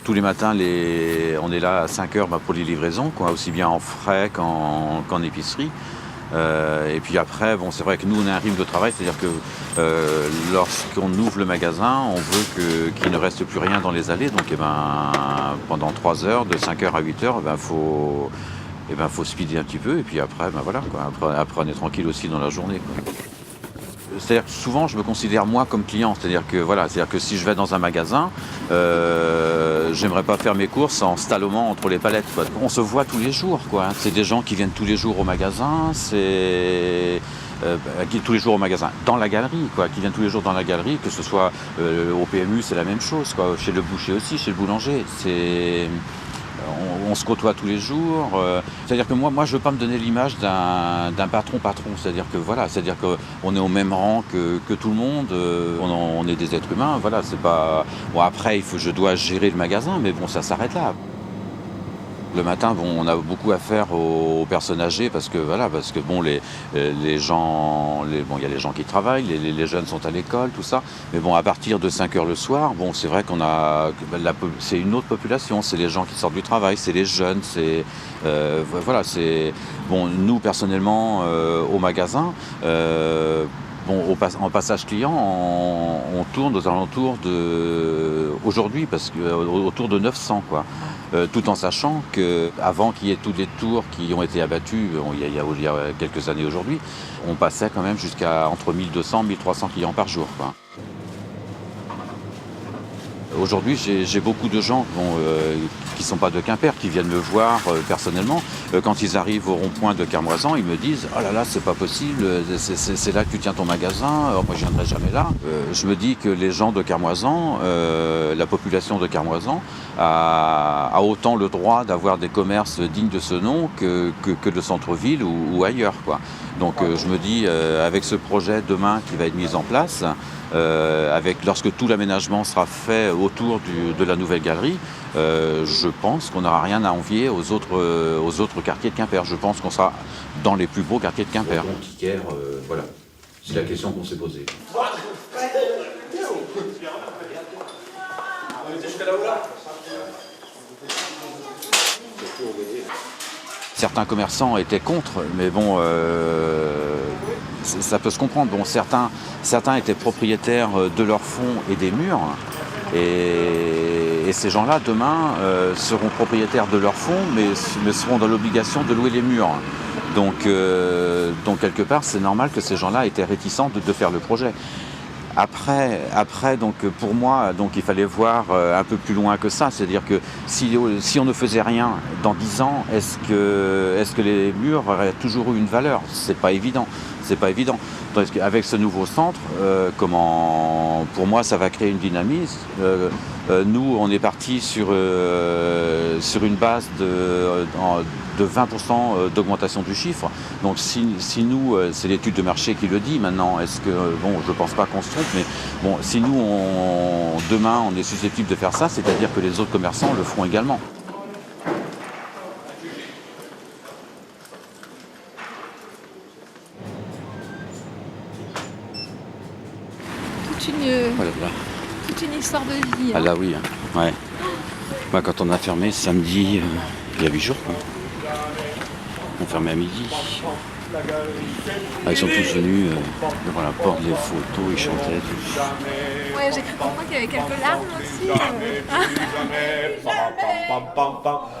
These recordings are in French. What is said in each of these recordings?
Tous les matins, on est là à 5 heures pour les livraisons, quoi, aussi bien en frais qu'en épicerie. Et puis après, bon, c'est vrai que nous, on a un rythme de travail, c'est-à-dire que lorsqu'on ouvre le magasin, on veut qu'il ne reste plus rien dans les allées. Donc, pendant 3 heures, de 5 heures à 8 heures, faut speeder un petit peu. Et puis après, voilà, quoi. Après, on est tranquille aussi dans la journée, quoi. C'est-à-dire que souvent, je me considère moi comme client. C'est-à-dire que si je vais dans un magasin, j'aimerais pas faire mes courses en slalomant entre les palettes, quoi. On se voit tous les jours, quoi. C'est des gens qui viennent tous les jours au magasin. Tous les jours au magasin, dans la galerie, quoi, qui viennent tous les jours dans la galerie, que ce soit au PMU, c'est la même chose, quoi, chez le boucher aussi, chez le boulanger. On se côtoie tous les jours. C'est-à-dire que moi, je veux pas me donner l'image d'un patron. C'est-à-dire qu'on est au même rang que tout le monde. On est des êtres humains. Voilà, c'est pas. Bon, après, je dois gérer le magasin, mais bon, ça s'arrête là. Le matin, bon, on a beaucoup à faire aux personnes âgées parce que bon, les gens, il y a les gens qui travaillent, les jeunes sont à l'école, tout ça. Mais bon, à partir de 5 heures le soir, bon, c'est vrai c'est une autre population. C'est les gens qui sortent du travail, c'est les jeunes, bon, nous personnellement au magasin. En passage client, on tourne aux alentours aujourd'hui, autour de 900, quoi. Tout en sachant qu'avant qu'il y ait tous les tours qui ont été abattus, il y a quelques années aujourd'hui, on passait quand même jusqu'à entre 1200 et 1300 clients par jour, quoi. Aujourd'hui, j'ai beaucoup de gens qui ne sont pas de Quimper, qui viennent me voir personnellement. Quand ils arrivent au rond-point de Carmoisan, ils me disent « Oh là là, c'est pas possible, c'est là que tu tiens ton magasin, moi je viendrai jamais là ». Je me dis que les gens de Carmoisan, la population de Carmoisan, a autant le droit d'avoir des commerces dignes de ce nom que le centre-ville ou ailleurs, quoi. Donc je me dis, avec ce projet demain qui va être mis en place, lorsque tout l'aménagement sera fait autour de la nouvelle galerie, je pense qu'on n'aura rien à envier aux autres quartiers de Quimper. Je pense qu'on sera dans les plus beaux quartiers de Quimper. Voilà, c'est la question qu'on s'est posée. Certains commerçants étaient contre, mais bon, ça peut se comprendre. Bon, certains étaient propriétaires de leurs fonds et des murs, et ces gens-là, demain, seront propriétaires de leurs fonds, mais seront dans l'obligation de louer les murs. Donc quelque part, c'est normal que ces gens-là étaient réticents de faire le projet. Après, donc pour moi, donc il fallait voir un peu plus loin que ça, c'est-à-dire que si on ne faisait rien dans 10 ans, est-ce que les murs auraient toujours eu une valeur? C'est pas évident. Tandis qu'avec ce nouveau centre, pour moi, ça va créer une dynamisme. Nous, on est parti sur une base de 20% d'augmentation du chiffre. Donc si nous, c'est l'étude de marché qui le dit maintenant, je pense pas qu'on se trompe, mais bon, si nous, demain, on est susceptible de faire ça, c'est-à-dire que les autres commerçants le feront également. Toute une histoire de vie. Ah là oui, hein. Ouais. Bah, quand on a fermé samedi, il y a 8 jours, quoi. On fermait à midi. Ils sont tous venus devant la porte, les photos, ils chantaient. Ouais, j'ai cru comprendre qu'il y avait quelques larmes aussi.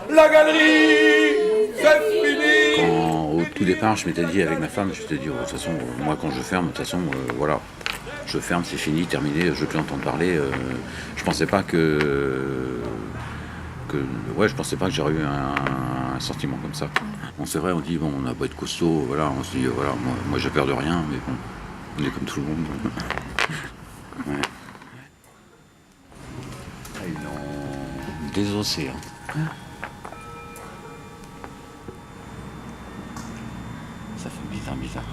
La galerie, c'est fini. Au tout départ, je m'étais dit avec ma femme, de toute façon, moi quand je ferme, de toute façon, voilà. Je ferme, c'est fini, terminé, je ne veux plus entendre parler. Je pensais pas je pensais pas que j'aurais eu un sentiment comme ça. Bon, c'est vrai, on dit, bon, on n'a pas être costaud, voilà, on se dit, voilà, moi j'ai peur de rien, mais bon, on est comme tout le monde. Ouais. Ils l'ont désossé, hein. Ça fait bizarre.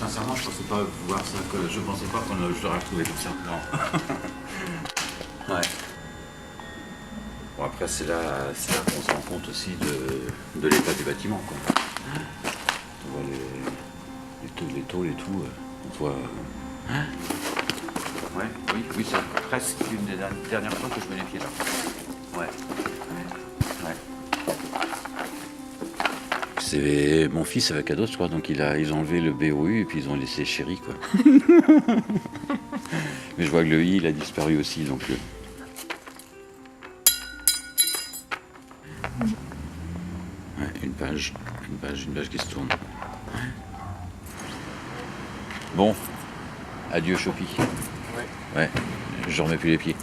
Sincèrement, je pensais pas voir ça, je pensais pas je l'aurais retrouvé comme ça. Non. Ouais. Bon, après, c'est là qu'on se rend compte aussi de l'état du bâtiment, quoi. On voit les tôles et tout, on voit. Ouais, oui, c'est presque une des dernières fois que je mets les pieds là. Ouais. Ouais. C'est mon fils avec Ados, quoi, donc ils ont enlevé le BOU et puis ils ont laissé Chéri, quoi. Mais je vois que le I, il a disparu aussi, donc... Ouais, une page qui se tourne. Bon, adieu Chopi. Ouais, je remets plus les pieds.